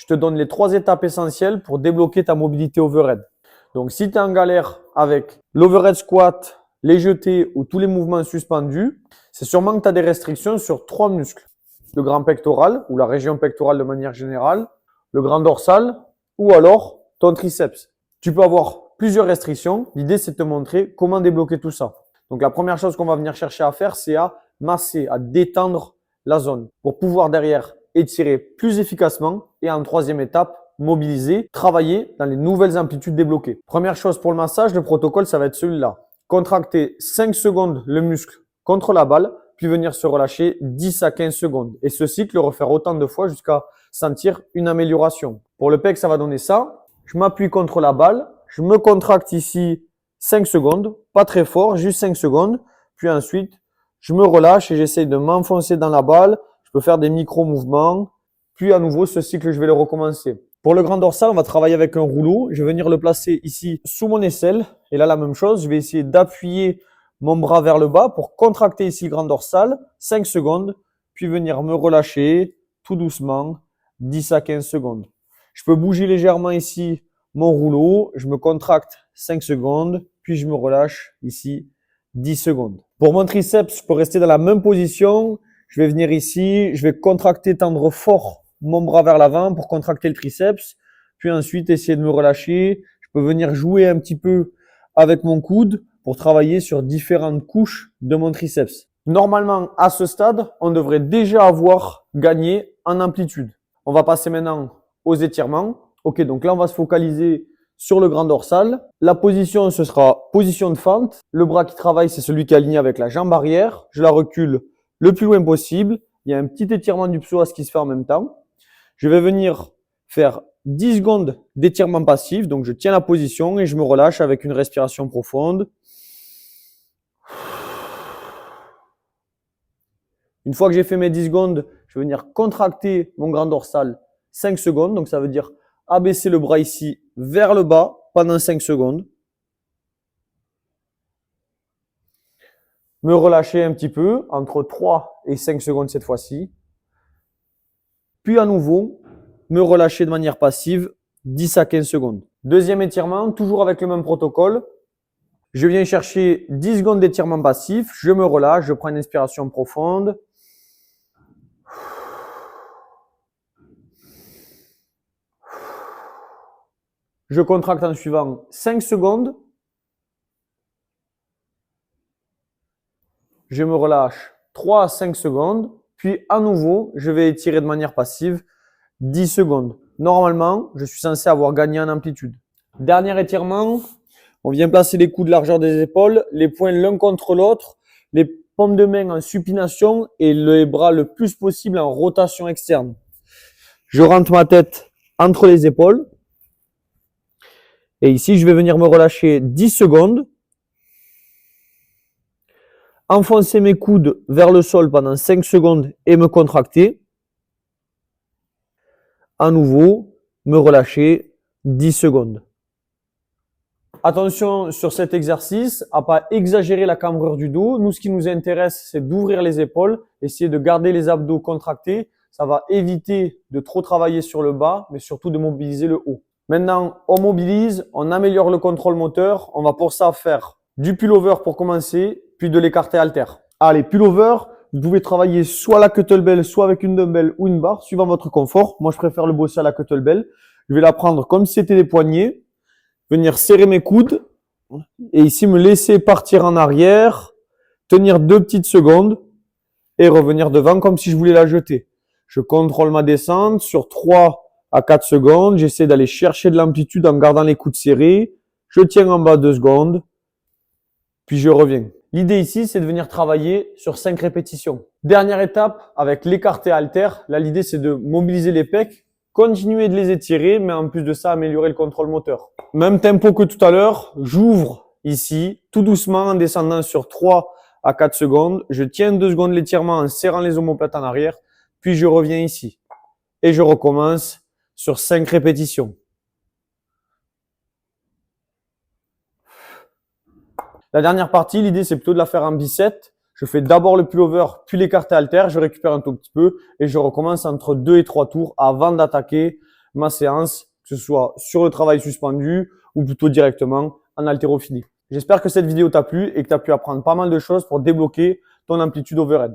je te donne les 3 étapes essentielles pour débloquer ta mobilité overhead. Donc, si tu es en galère avec l'overhead squat, les jetés ou tous les mouvements suspendus, c'est sûrement que tu as des restrictions sur 3 muscles. Le grand pectoral ou la région pectorale de manière générale, le grand dorsal ou alors ton triceps. Tu peux avoir plusieurs restrictions. L'idée, c'est de te montrer comment débloquer tout ça. Donc, la première chose qu'on va venir chercher à faire, c'est à masser, à détendre la zone pour pouvoir derrière étirer plus efficacement et en 3e étape, mobiliser, travailler dans les nouvelles amplitudes débloquées. Première chose pour le massage, le protocole, ça va être celui-là. Contracter 5 secondes le muscle contre la balle, puis venir se relâcher 10 à 15 secondes. Et ce cycle, le refaire autant de fois jusqu'à sentir une amélioration. Pour le pec, ça va donner ça. Je m'appuie contre la balle, je me contracte ici 5 secondes, pas très fort, juste 5 secondes. Puis ensuite, je me relâche et j'essaye de m'enfoncer dans la balle. Je peux faire des micro-mouvements. Puis à nouveau, ce cycle, je vais le recommencer. Pour le grand dorsal, on va travailler avec un rouleau. Je vais venir le placer ici sous mon aisselle. Et là, la même chose, je vais essayer d'appuyer mon bras vers le bas pour contracter ici le grand dorsal, 5 secondes, puis venir me relâcher tout doucement, 10 à 15 secondes. Je peux bouger légèrement ici mon rouleau, je me contracte 5 secondes, puis je me relâche ici 10 secondes. Pour mon triceps, je peux rester dans la même position. Je vais venir ici, je vais contracter, tendre fort mon bras vers l'avant pour contracter le triceps, puis ensuite essayer de me relâcher. Je peux venir jouer un petit peu avec mon coude pour travailler sur différentes couches de mon triceps. Normalement, à ce stade, on devrait déjà avoir gagné en amplitude. On va passer maintenant aux étirements. Ok, donc là, on va se focaliser sur le grand dorsal. La position, ce sera position de fente. Le bras qui travaille, c'est celui qui est aligné avec la jambe arrière. Je la recule le plus loin possible. Il y a un petit étirement du psoas qui se fait en même temps. Je vais venir faire 10 secondes d'étirement passif. Donc, je tiens la position et je me relâche avec une respiration profonde. Une fois que j'ai fait mes 10 secondes, je vais venir contracter mon grand dorsal 5 secondes. Donc, ça veut dire abaisser le bras ici vers le bas pendant 5 secondes. Me relâcher un petit peu, entre 3 et 5 secondes cette fois-ci. Puis à nouveau, me relâcher de manière passive 10 à 15 secondes. Deuxième étirement, toujours avec le même protocole. Je viens chercher 10 secondes d'étirement passif. Je me relâche, je prends une inspiration profonde. Je contracte en suivant 5 secondes. Je me relâche 3 à 5 secondes. Puis à nouveau, je vais étirer de manière passive 10 secondes. Normalement, je suis censé avoir gagné en amplitude. Dernier étirement, on vient placer les coudes largeur des épaules, les poings l'un contre l'autre, les paumes de main en supination et les bras le plus possible en rotation externe. Je rentre ma tête entre les épaules. Et ici, je vais venir me relâcher 10 secondes. Enfoncer mes coudes vers le sol pendant 5 secondes et me contracter. À nouveau, me relâcher 10 secondes. Attention sur cet exercice à pas exagérer la cambrure du dos. Nous, ce qui nous intéresse, c'est d'ouvrir les épaules, essayer de garder les abdos contractés. Ça va éviter de trop travailler sur le bas, mais surtout de mobiliser le haut. Maintenant, on mobilise, on améliore le contrôle moteur. On va pour ça faire du pullover pour commencer, puis de l'écarté halter. Allez, pullover, vous pouvez travailler soit la kettlebell, soit avec une dumbbell ou une barre, suivant votre confort. Moi, je préfère le bosser à la kettlebell. Je vais la prendre comme si c'était des poignets, venir serrer mes coudes et ici me laisser partir en arrière, tenir 2 petites secondes et revenir devant comme si je voulais la jeter. Je contrôle ma descente sur 3 à 4 secondes. J'essaie d'aller chercher de l'amplitude en gardant les coudes serrés. Je tiens en bas 2 secondes, puis je reviens. L'idée ici, c'est de venir travailler sur 5 répétitions. Dernière étape, avec l'écarté halter, là l'idée c'est de mobiliser les pecs, continuer de les étirer, mais en plus de ça, améliorer le contrôle moteur. Même tempo que tout à l'heure, j'ouvre ici, tout doucement en descendant sur 3 à 4 secondes. Je tiens 2 secondes l'étirement en serrant les omoplates en arrière, puis je reviens ici. Et je recommence sur 5 répétitions. La dernière partie, l'idée, c'est plutôt de la faire en bicep. Je fais d'abord le pullover, puis l'écarté halter. Je récupère un tout petit peu et je recommence entre 2 et 3 tours avant d'attaquer ma séance, que ce soit sur le travail suspendu ou plutôt directement en haltérophilie. J'espère que cette vidéo t'a plu et que tu as pu apprendre pas mal de choses pour débloquer ton amplitude overhead.